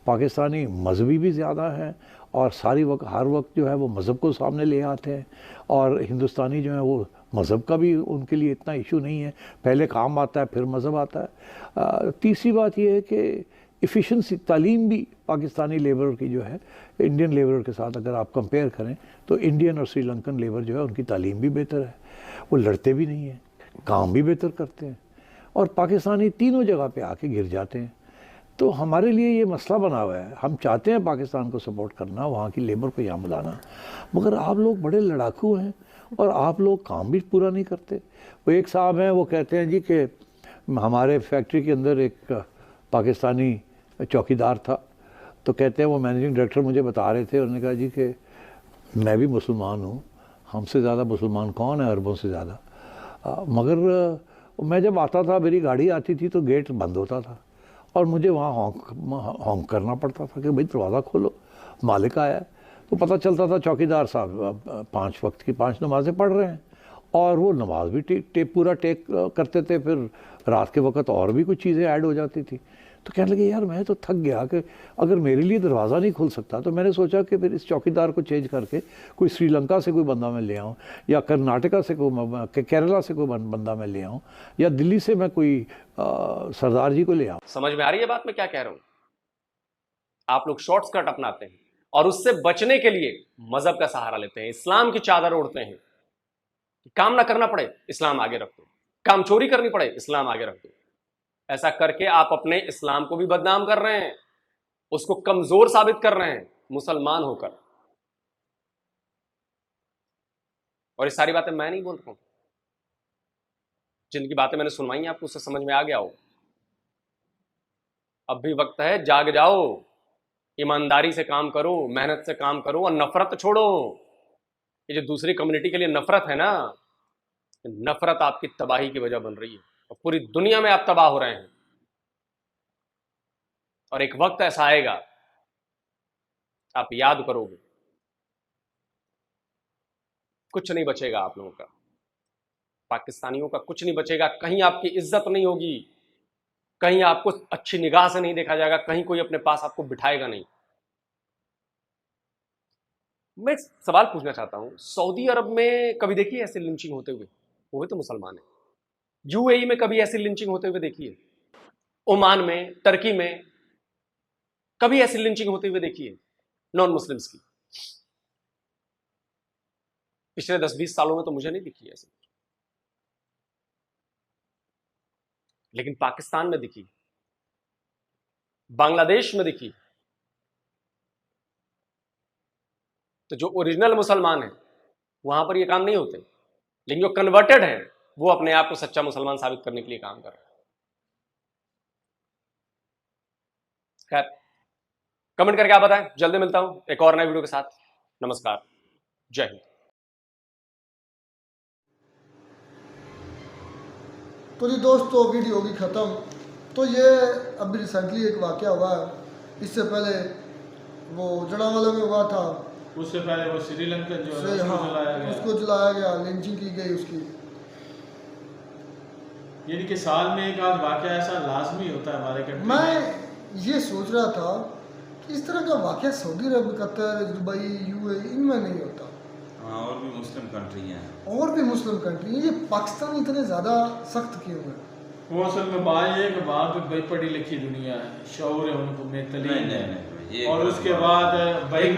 Speaker 8: पाकिस्तानी मजहबी भी ज़्यादा हैं और हर वक्त जो है वो मज़हब को सामने ले आते हैं। और हिंदुस्तानी जो है वो मज़हब का भी उनके लिए इतना इशू नहीं है, पहले काम आता है फिर मज़हब आता है। तीसरी बात ये है कि इफ़िशेंसी, तालीम भी पाकिस्तानी लेबर की जो है इंडियन लेबर के साथ अगर आप कंपेयर करें तो इंडियन और श्रीलंकन लेबर जो है उनकी तालीम भी बेहतर है, वो लड़ते भी नहीं हैं, काम भी बेहतर करते हैं। और पाकिस्तानी तीनों जगह पे आके गिर जाते हैं। तो हमारे लिए ये मसला बना हुआ है, हम चाहते हैं पाकिस्तान को सपोर्ट करना, वहाँ की लेबर को यहाँ बुलाना, मगर आप लोग बड़े लड़ाकू हैं और आप लोग काम भी पूरा नहीं करते। वो एक साहब हैं, वो कहते हैं जी कि हमारे फैक्ट्री के अंदर एक पाकिस्तानी चौकीदार था, तो कहते हैं वो मैनेजिंग डायरेक्टर मुझे बता रहे थे, उन्होंने कहा जी कि मैं भी मुसलमान हूँ, हमसे ज़्यादा मुसलमान कौन है अरबों से ज़्यादा, मगर मैं जब आता था, मेरी गाड़ी आती थी तो गेट बंद होता था और मुझे वहाँ हॉन्क करना पड़ता था कि भाई दरवाज़ा खोलो, मालिक आया है। तो पता चलता था चौकीदार साहब 5 वक्त की 5 नमाज़ें पढ़ रहे हैं और वो नमाज भी पूरा टेक करते थे, फिर रात के वक्त और भी कुछ चीज़ें ऐड हो जाती थी। तो कहने लगे यार मैं तो थक गया कि अगर मेरे लिए दरवाज़ा नहीं खुल सकता, तो मैंने सोचा कि फिर इस चौकीदार को चेंज करके कोई श्रीलंका से कोई बंदा मैं ले आऊँ, या कर्नाटका से कोई, केरला से कोई बंदा मैं ले आऊँ, या दिल्ली से मैं कोई सरदार जी को ले आऊँ।
Speaker 3: समझ में आ रही है बात मैं क्या कह रहा हूँ? आप लोग शॉर्टकट अपनाते हैं और उससे बचने के लिए मजहब का सहारा लेते हैं, इस्लाम की चादर ओढ़ते हैं। काम ना करना पड़े इस्लाम आगे रख दो, काम चोरी करनी पड़े इस्लाम आगे रख दो। ऐसा करके आप अपने इस्लाम को भी बदनाम कर रहे हैं, उसको कमजोर साबित कर रहे हैं मुसलमान होकर। और ये सारी बातें मैं नहीं बोल रहा हूं, जिनकी बातें मैंने सुनवाई हैं आपको उससे समझ में आ गया हो। अब भी वक्त है, जाग जाओ, ईमानदारी से काम करो, मेहनत से काम करो और नफरत छोड़ो। ये जो दूसरी कम्युनिटी के लिए नफरत है ना, नफरत आपकी तबाही की वजह बन रही है और पूरी दुनिया में आप तबाह हो रहे हैं। और एक वक्त ऐसा आएगा, आप याद करोगे, कुछ नहीं बचेगा आप लोगों का, पाकिस्तानियों का कुछ नहीं बचेगा। कहीं आपकी इज्जत नहीं होगी, कहीं आपको अच्छी निगाह से नहीं देखा जाएगा, कहीं कोई अपने पास आपको बिठाएगा नहीं। मैं एक सवाल पूछना चाहता हूं, सऊदी अरब में कभी देखी है ऐसे लिंचिंग होते हुए? वो भी तो मुसलमान है। यूएई में कभी ऐसी लिंचिंग होते हुए देखी है? ओमान में, टर्की में कभी ऐसी लिंचिंग होते हुए देखी है नॉन मुस्लिम्स की? पिछले 10-20 सालों में तो मुझे नहीं दिखी ऐसी, लेकिन पाकिस्तान में दिखी, बांग्लादेश में दिखी। तो जो ओरिजिनल मुसलमान है वहां पर ये काम नहीं होते, लेकिन जो कन्वर्टेड है वो अपने आप को सच्चा मुसलमान साबित करने के लिए काम कर रहे हैं। खैर, कमेंट करके आप बताएं। जल्दी मिलता हूं एक और नए वीडियो के साथ। नमस्कार, जय हिंद।
Speaker 1: तो जी दोस्तों, वीडियो होगी ख़त्म। तो ये अभी रिसेंटली एक वाक़या हुआ है, इससे पहले वो जड़ावाला में हुआ था,
Speaker 2: उससे पहले वो श्रीलंकन जो है
Speaker 1: उसको जलाया गया, लिंचिंग की गई उसकी।
Speaker 2: यानी कि साल में एक आध वाक़या ऐसा लाजमी होता है हमारे कंट्री में।
Speaker 1: मैं ये सोच रहा था कि इस तरह का वाक़या सऊदी अरब, कतर, दुबई, यूएई इनमें नहीं होता।
Speaker 2: हाँ, और भी मुस्लिम कंट्री हैं,
Speaker 1: और भी मुस्लिम कंट्री हैं, ये पाकिस्तान इतने ज़्यादा सख्त क्यों है?
Speaker 2: वो असल में बात ये है कि वहाँ पे भाई पढ़ी लिखी दुनिया है, शऊर है उनको में तलीम है, और उसके बाद भाई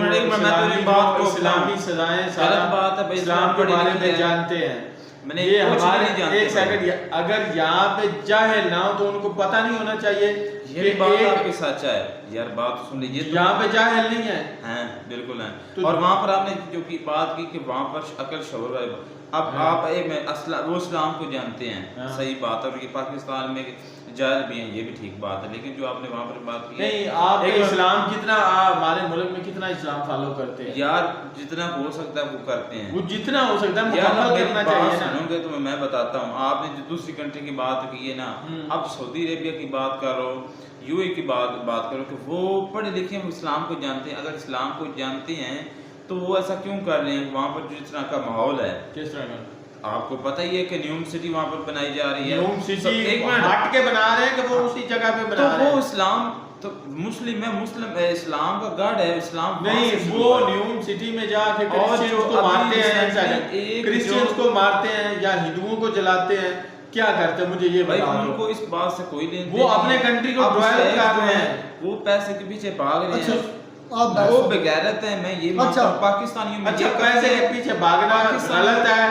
Speaker 2: इस्लामी सजाएं, सारा इस्लाम के बारे में जानते हैं,
Speaker 9: मैंने
Speaker 2: ये
Speaker 9: कुछ
Speaker 2: हमारे
Speaker 9: नहीं जानते
Speaker 2: एक सेकंड, अगर यहाँ पे जाहिल ना हो तो उनको पता नहीं होना चाहिए
Speaker 9: ये
Speaker 2: कि
Speaker 9: बात
Speaker 2: एक
Speaker 9: आपकी सच्चा है यार, बात सुन लीजिए। तो
Speaker 2: यहाँ पे जाहिल नहीं है
Speaker 9: हैं, बिल्कुल हैं।
Speaker 2: तो
Speaker 9: और वहाँ पर आपने जो की बात की कि वहाँ पर अकल शऊर है। अब आप वो इस्लाम को जानते हैं, सही बात है, और ये पाकिस्तान में जाहिल भी हैं, ये भी ठीक बात है, लेकिन जो आपने वहाँ पर बात की
Speaker 2: नहीं, आप इस्लाम कितना हमारे मुल्क में कितना इस्लाम फॉलो करते हैं
Speaker 9: यार, जितना हो सकता है वो करते हैं,
Speaker 2: वो जितना हो सकता है
Speaker 9: यार।
Speaker 2: मुकम्मल करना चाहिए ना।
Speaker 9: सुनोगे तो मैं बताता हूँ, आपने जो दूसरी कंट्री की बात की है ना, अब सऊदी अरेबिया की बात करो, यूए की बात करो कि वो पढ़े लिखे हैं, इस्लाम को जानते हैं। अगर इस्लाम को जानते हैं तो वो ऐसा क्यों कर रहे हैं? वहाँ पर जिस तरह का माहौल है, किस तरह का आपको पता ही है कि न्यूम सिटी वहाँ पर बनाई जा रही है,
Speaker 2: न्यूम सिटी हट के बना रहे हैं कि वो उसी जगह पे बना रहे हैं।
Speaker 9: तो वो इस्लाम तो मुस्लिम है, मुस्लिम इस्लाम का गढ़ है, इस्लाम
Speaker 2: नहीं, वो न्यूम सिटी में जाके क्रिश्चियंस को मारते हैं, क्रिश्चियंस को मारते हैं या हिंदुओं को जलाते हैं, क्या करते हैं मुझे ये बताओ।
Speaker 9: उनको इस बात से कोई लेन
Speaker 2: वो अपने कंट्री को डेवलप कर रहे हैं,
Speaker 9: वो पैसे के पीछे भाग रहे हैं,
Speaker 1: आप
Speaker 9: वो बेगैरत है। मैं ये मानता हूं पाकिस्तानियों में
Speaker 2: अच्छा, पैसे के पीछे भागना गलत है,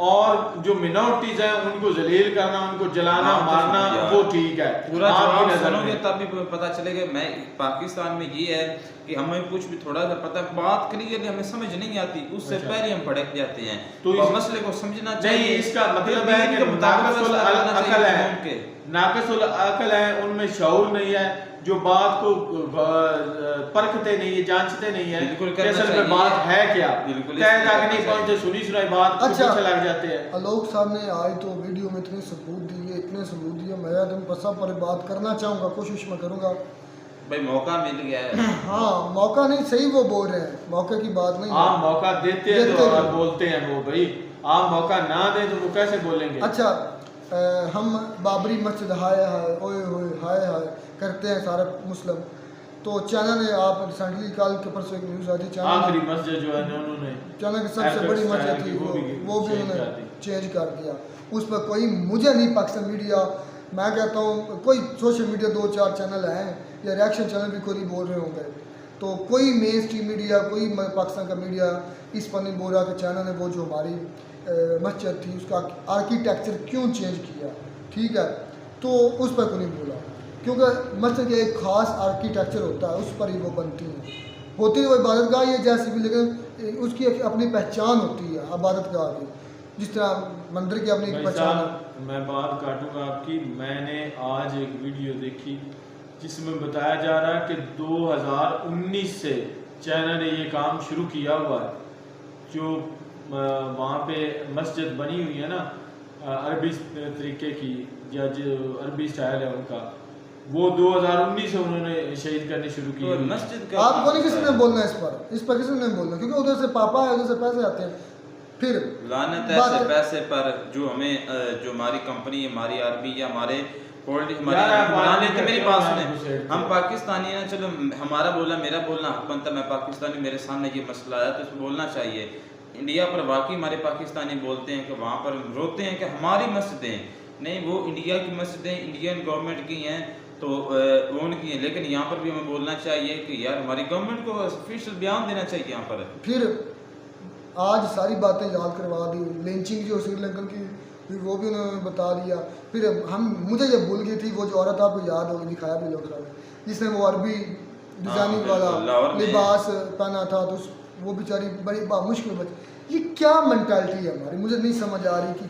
Speaker 2: और जो मिनोरिटीज हैं उनको जलील करना, उनको जलाना मारना वो ठीक है।
Speaker 9: पूरा जवाब सुनोगे तब भी पता चलेगा। मैं पाकिस्तान में ये है कि हमें कुछ भी थोड़ा सा पता, बात क्लियरली हमें समझ नहीं आती, उससे पहले हम भड़क जाते हैं। तो इस मसले को समझना चाहिए। इसका मतलब है कि
Speaker 2: नाक़िसुल अक़ल है, उनमें शऊर नहीं है, जो बात को परखते नहीं है, जांचते नहीं है कि असल में बात है क्या, तय तक नहीं पहुंचते, सुनी सुनाई बात को पीछे लग जाते हैं।
Speaker 1: आलोक साहब ने आज तो वीडियो में इतने सबूत दिए, इतने सबूत दिए, मैं तुम पसा पर बात करना चाहूँगा, कोशिश मैं करूँगा
Speaker 9: भाई, मौका मिल गया है।
Speaker 1: हाँ, मौका नहीं, सही वो बोल रहे हैं, मौके की बात नहीं।
Speaker 2: आप मौका देते हैं तो बोलते हैं वो, भाई आप मौका ना दें तो वो कैसे बोलेंगे।
Speaker 1: अच्छा, हम बाबरी मस्जिद हाय हाय ओए होए हाय हाय करते हैं सारे मुस्लिम, तो चाइना ने, आप रिसेंटली कल के परसों एक न्यूज़ आई थी, चाइना
Speaker 2: आखिरी मस्जिद जो है उन्होंने,
Speaker 1: चाइना की सबसे बड़ी मस्जिद थी वो भी उन्होंने चेंज कर दिया। उस पर कोई, मुझे नहीं, पाकिस्तान मीडिया, मैं कहता हूँ कोई सोशल मीडिया 2-4 चैनल हैं या रिएक्शन चैनल भी कोई बोल रहे होंगे, तो कोई मेन स्ट्रीम मीडिया, कोई पाकिस्तान का मीडिया इस पर नहीं बोल रहा कि चाइना ने वो जो हमारी मस्जिद थी उसका आर्किटेक्चर क्यों चेंज किया। ठीक है, तो उस पर कोई नहीं बोला, क्योंकि मस्जिद का एक ख़ास आर्किटेक्चर होता है, उस पर ही वो बनती हैं। होती है वो इबादतगाह ही है जैसे भी, लेकिन उसकी एक अपनी पहचान होती है इबादतगाह की, जिस तरह मंदिर की अपनी पहचान है।
Speaker 2: मैं बात काटूंगा आपकी, मैंने आज एक वीडियो देखी जिसमें बताया जा रहा है कि 2019 से चाइना ने ये काम शुरू किया हुआ है, जो वहाँ पे मस्जिद बनी हुई है ना अरबी तरीके की, या जो अरबी स्टाइल है उनका, वो 2019 से उन्होंने शहीद करने शुरू की।
Speaker 9: मस्जिद
Speaker 1: आपको नहीं किसी ने बोलना इस पर किसी ने बोलना, क्योंकि उधर से पापा है, उधर से पैसे आते हैं। फिर
Speaker 9: लानत है ऐसे पैसे पर जो हमें, जो हमारी कंपनी, हमारी आर्मी या हमारे मेरी बात सुने, हम पाकिस्तानी ना, चलो हमारा बोलना, मेरा बोलना हक बनता, मैं पाकिस्तानी, मेरे सामने ये मसला आया तो इसमें बोलना चाहिए। इंडिया पर वाकई हमारे पाकिस्तानी बोलते हैं कि वहाँ पर रोते हैं कि हमारी मस्जिदें नहीं, वो इंडिया की मस्जिदें इंडियन गवर्नमेंट की हैं, तो वो उनकी हैं, लेकिन यहाँ पर भी हमें बोलना चाहिए कि यार हमारी गवर्नमेंट को ऑफिशियल बयान देना चाहिए यहाँ पर।
Speaker 1: फिर आज सारी बातें याद करवा दी, लिंचिंग जो श्रीलंकन की वो भी उन्होंने बता दिया। फिर मुझे ये भूल गई थी वो जो औरत आपको याद होगी, दिखाया भी लोग साहब, जिसने वो अरबी डिजाइनिंग वाला लिबास पहना था, तो वो बेचारी बड़ी मुश्किल बची। ये क्या मेंटालिटी है हमारी, मुझे नहीं समझ आ रही कि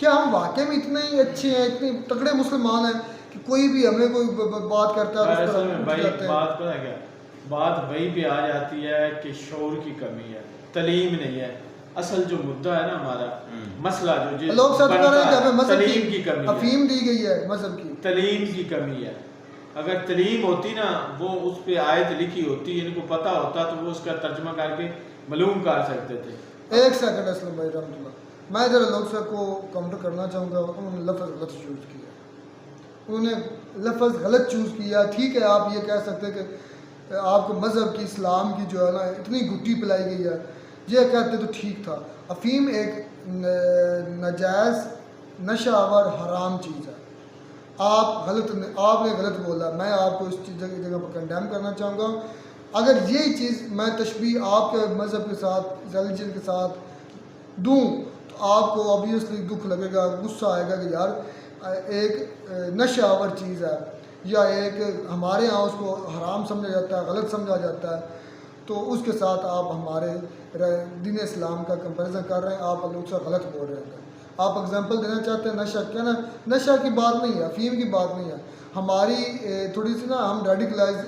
Speaker 1: क्या हम वाकई में इतने ही अच्छे हैं, इतने तगड़े मुसलमान हैं कि कोई भी हमें कोई बात करता है
Speaker 2: तो बात पता है क्या, बात वही पे आ जाती है कि शऊर की कमी है, तलीम नहीं है। असल जो मुद्दा है ना हमारा मसला, जो
Speaker 1: लोग सब कह रहे हैं कि
Speaker 2: तलीम की कमी,
Speaker 1: अफीम दी गई है मजहब की,
Speaker 2: तलीम की कमी है। अगर तलीम होती ना, वो उस पे आयत लिखी होती, इनको पता होता, तो वो उसका तर्जमा करके मालूम कर सकते थे।
Speaker 1: एक सेकंड असलम भाई रहमतुल्लाह, मैं जरा लोग साहब को काउंटर करना चाहूँगा। उन्होंने लफ्ज़ गलत चूज़ किया, उन्होंने लफ्ज़ गलत चूज़ किया। ठीक है, आप ये कह सकते हैं कि आपको मज़हब की, इस्लाम की जो है ना इतनी गुट्टी पिलाई गई है, ये कहते तो ठीक था। अफीम एक नाजायज़ नशावर हराम चीज़ है। आपने गलत बोला, मैं आपको इस चीज़ की जगह पर कंडेम करना चाहूँगा। अगर यही चीज़ मैं तशबीह आपके मज़हब के साथ, रिलीजन के साथ दूँ, तो आपको ऑब्वियसली दुख लगेगा, गुस्सा आएगा कि यार एक नशावर चीज़ है या एक हमारे यहाँ उसको हराम समझा जाता है, गलत समझा जाता है, तो उसके साथ आप हमारे दीन इस्लाम का कंपैरिजन कर रहे हैं, आप लोग से गलत बोल रहे हैं। आप एग्जांपल देना चाहते हैं नशा, क्या ना नशा की बात नहीं है, अफीम की बात नहीं है, हमारी थोड़ी सी ना हम रेडिकलाइज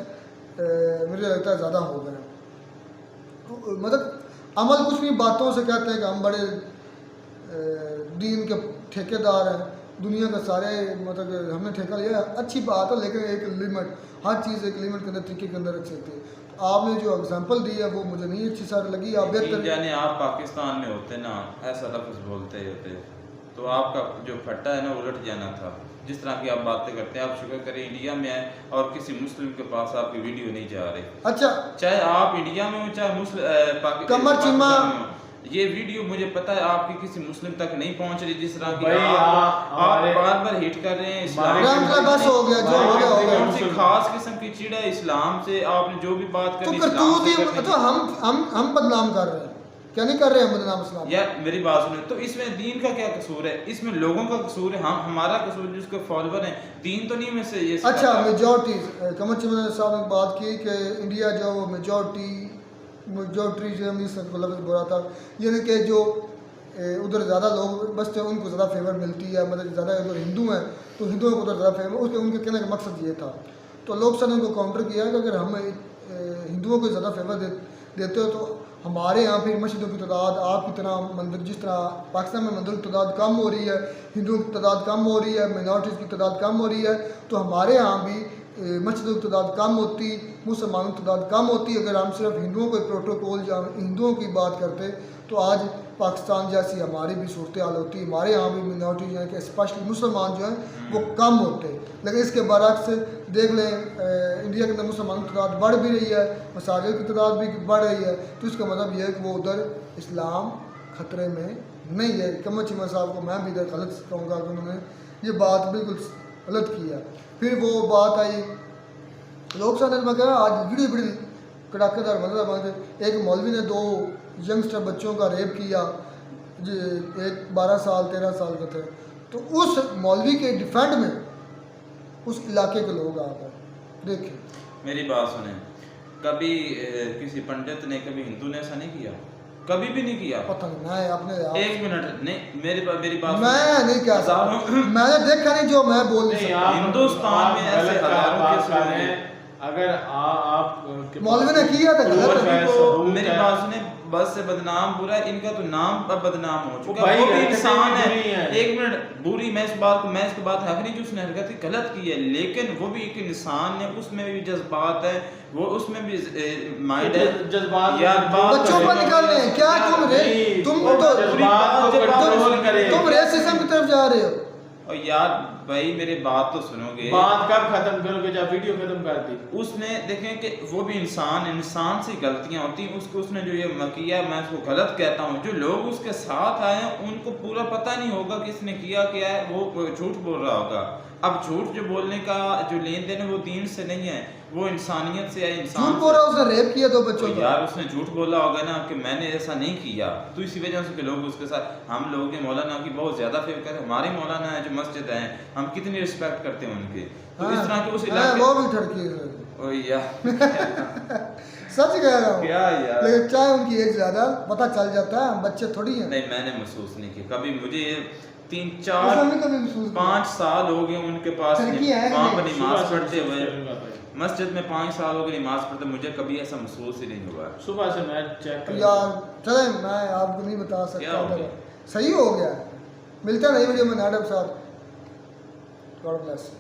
Speaker 1: मुझे लगता है ज़्यादा हो गए हैं। तो मतलब अमल कुछ नहीं, बातों से कहते हैं कि हम बड़े दीन के ठेकेदार हैं, दुनिया का सारे मतलब हमने ठेका लिया है, अच्छी बात है, लेकिन एक लिमिट, हर चीज़ एक लिमिट के अंदर, तरीके के अंदर रख सकती है। तो आपने जो एग्जांपल दी है वो मुझे नहीं अच्छी सारी लगी। आप बेहतर
Speaker 9: जाने आप पाकिस्तान में होते ना, ऐसा लफ्ज़ बोलते होते तो आपका जो फट्टा है ना उलट जाना था। जिस तरह की आप बातें करते हैं, आप शुक्र करें इंडिया में आए और किसी मुस्लिम के पास आपकी वीडियो नहीं जा रही।
Speaker 1: अच्छा,
Speaker 9: चाहे आप इंडिया में हो चाहे पाकिस्तान में हो, ये वीडियो मुझे पता है आपकी किसी मुस्लिम तक नहीं पहुंच रही। जिस तरह की आप बार हिट कर रहे हैं इस्लाम,
Speaker 1: बस हो गया जो हो गया हो गया।
Speaker 9: कौन सी खास किस्म की चीड़ है इस्लाम से, आपने जो भी बात
Speaker 1: तो
Speaker 9: करी
Speaker 1: तो हम बदनाम कर रहे हैं, क्या नहीं कर रहे हैं बदनाम इस्लाम?
Speaker 9: यार मेरी बात सुनो, तो इसमें दीन का क्या कसूर है? इसमें लोगों का कसूर है, हमारा कसूर जिसके फॉलोवर हैं, दीन तो नहीं में से ये।
Speaker 1: अच्छा, मेजॉरिटी कमर चिमन साहब ने बात की कि इंडिया जो मेजॉरिटी जो लफ्ज़ बोला था, यानी कि जो उधर ज़्यादा लोग बसते हैं उनको ज़्यादा फेवर मिलती है, मतलब ज़्यादा अगर हिंदू हैं तो हिंदुओं को उधर ज़्यादा फेवर, उसके उनके कहने का मकसद ये था। तो लोग सर ने उनको काउंटर किया कि अगर हम हिंदुओं को ज़्यादा फेवर देते हो तो हमारे यहाँ फिर मस्जिदों की तादाद आपकी तरह मंदिर, जिस तरह पाकिस्तान में मंदिरों की तादाद कम हो रही है, हिंदुओं की तादाद कम हो रही है, माइनॉरिटीज़ की तादाद कम हो रही है, तो हमारे यहाँ भी मस्जिदों की तादाद कम होती, मुसलमानों की तादाद कम होती। अगर हम सिर्फ हिंदुओं के प्रोटोकॉल या हिंदुओं की बात करते तो आज पाकिस्तान जैसी हमारी भी सूरत हाल होती, हमारे यहाँ भी मिनॉरिटी यानी कि स्पेशली मुसलमान जो हैं वो कम होते। लेकिन इसके बरक्स देख लें इंडिया के अंदर मुसलमानों की तादाद बढ़ भी रही है, मसाजिद की तादाद भी बढ़ रही है, तो इसका मतलब यह है कि वो उधर इस्लाम ख़तरे में नहीं है। कमर चिमन साहब को मैं भी इधर गलत कहूँगा कि उन्होंने ये बात बिल्कुल गलत की है। फिर वो बात आई लोग साहब ने कहा आज वीडियो बड़ी कड़ाकेदार मतलब एक मौलवी ने 2 यंगस्टर बच्चों का रेप किया, एक 12 साल 13 साल के थे, तो उस मौलवी के डिफेंड में उस इलाके के लोग आ गए। देखिए
Speaker 9: मेरी बात सुने, कभी किसी पंडित ने, कभी हिंदू ने ऐसा नहीं किया, कभी भी नहीं किया।
Speaker 1: पता नहीं, मैं अपने
Speaker 9: एक मिनट नहीं, मेरी बात
Speaker 1: मैं नहीं कह सकता, मैंने देखा नहीं जो मैं बोल नहीं सकता।
Speaker 9: हिंदुस्तान में ऐसे हजारों के
Speaker 2: अगर आप
Speaker 1: मौलवी ने किया था गलत।
Speaker 9: मेरी बात सुने, बस से बदनाम बुरा है, इनका तो नाम अब बदनाम हो चुका है, वो भी इंसान है। एक मिनट, बुरी मैं इसकी बात है नहीं जो उसने हरकत गलत की है, लेकिन वो भी एक इंसान है, उसमें भी जज्बात है, वो उसमें भी माइंड है,
Speaker 2: जज्बात
Speaker 9: यार
Speaker 1: बच्चों पर निकालने हैं क्या? तुम रेसिज्म की तरफ जा रहे हो।
Speaker 9: और यार भाई मेरी बात तो सुनोगे,
Speaker 2: बात कब खत्म करोगे जब वीडियो खत्म कर दी?
Speaker 9: उसने देखें कि वो भी इंसान से गलतियां होती हैं, उसने जो ये किया मैं उसको गलत कहता हूँ। जो लोग उसके साथ आए हैं उनको पूरा पता नहीं होगा कि इसने किया क्या है, वो झूठ बोल रहा होगा। अब झूठ जो बोलने का जो लेन देन है वो दीन से नहीं है, वो इंसानियत से है। इंसान
Speaker 1: झूठ बोल रहा, उसने रेप किया 2 बच्चों को।
Speaker 9: यार उसने झूठ बोला होगा ना कि मैंने ऐसा नहीं किया, तो इसी वजह से लोग उसके साथ, हम लोग ने मौलाना की बहुत ज्यादा फेवर करते हैं। हमारे मौलाना है जो मस्जिद है, हम कितनी रिस्पेक्ट करते हैं उनके, तो इस तरह के उस इलाके
Speaker 1: वो भी ठड़की है
Speaker 9: ओ यार
Speaker 1: सच कह रहा हूँ
Speaker 9: क्या यार,
Speaker 1: लेकिन चाहे उनकी एज ज्यादा पता चल जाता है, बच्चे थोड़ी हैं।
Speaker 9: नहीं मैंने महसूस नहीं किया कभी, मुझे 3-4-5 साल हो गए उनके पास वहाँ पर नमाज पढ़ते हुए, मस्जिद में 5 साल हो गए नमाज पढ़ते, मुझे कभी ऐसा महसूस ही नहीं हुआ।
Speaker 2: सुबह से मैं चेक कर
Speaker 1: यार चले, मैं आपको नहीं बता सकता, सही हो गया। मिलता नहीं वीडियो में नाटक साथ। God bless.